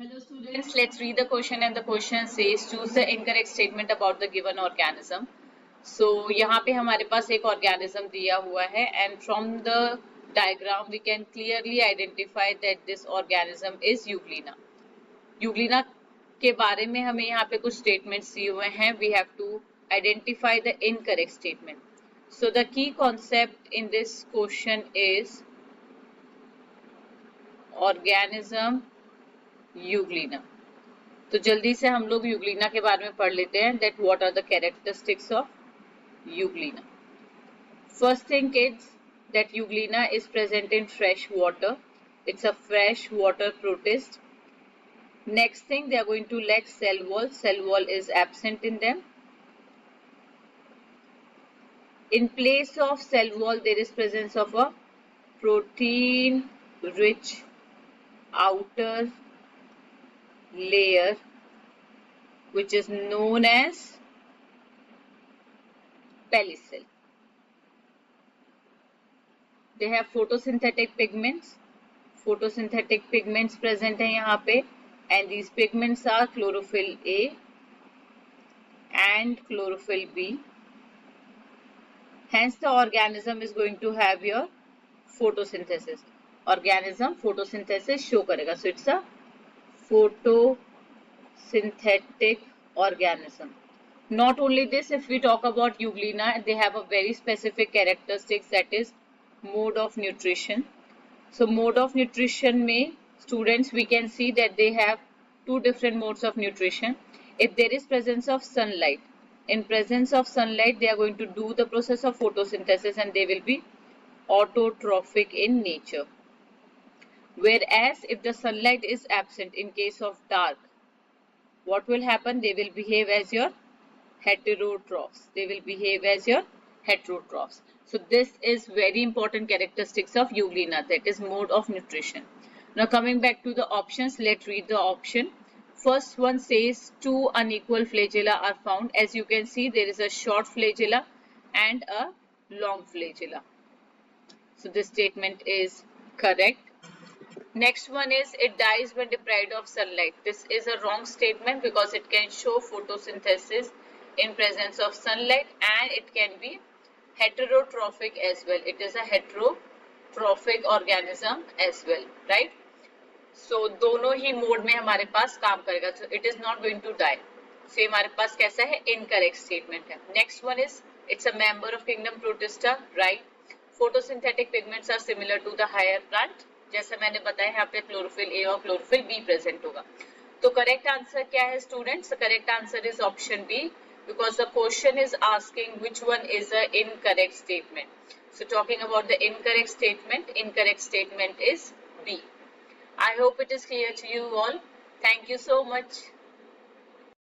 Hello students, let's read the question and the question says choose the incorrect statement about the given organism. So यहाँ पे हमारे पास एक organism दिया हुआ है and from the diagram we can clearly identify that this organism is Euglena. Euglena के बारे में हमें यहाँ पे कुछ statements दिए हुए हैं. We have to identify the incorrect statement. So the key concept in this question is organism Euglena. तो जल्दी से हम लोग यूग्लिना के बारे में पढ़ लेते हैं that what are the characteristics of Euglena. First thing kids, that Euglena is present in fresh water. It's a fresh water protist. Next thing, they are going to lack cell wall. Cell wall is absent in them. In place of cell wall, there is presence of a protein rich outer layer which is known as pellicel. They have photosynthetic pigments. Photosynthetic pigments present हैं यहाँ पे, and these pigments are chlorophyll A and chlorophyll B. Hence, the organism is going to have your photosynthesis. Organism photosynthesis show करेगा. So it's a photosynthetic organism. Not only this, if we talk about Euglena, they have a very specific characteristics, that is mode of nutrition. So mode of nutrition में students we can see that they have two different modes of nutrition. If there is presence of sunlight, in presence of sunlight they are going to do the process of photosynthesis and they will be autotrophic in nature. Whereas if the sunlight is absent, in case of dark, what will happen? They will behave as your heterotrophs. They will behave as your heterotrophs. So this is very important characteristics of Euglena, that is mode of nutrition. Now coming back to the options, let's read the option. First one says two unequal flagella are found. As you can see, there is a short flagella and a long flagella. So this statement is correct. Next one is it dies when deprived of sunlight. This is a wrong statement because it can show photosynthesis in presence of sunlight and it can be heterotrophic as well. It is a heterotrophic organism as well, right? So दोनों ही mode में हमारे पास काम करेगा. So it is not going to die. So हमारे पास कैसा है? Incorrect statement है. Next one is it's a member of kingdom Protista, right? Photosynthetic pigments are similar to the higher plant. जैसे मैंने बताया यहाँ पे क्लोरोफिल ए और क्लोरोफिल बी प्रेजेंट होगा. तो करेक्ट आंसर क्या है students? Correct answer is option B because the question is asking which one is the incorrect statement. So talking about the incorrect statement is B. I hope it is clear to you all. Thank you so much.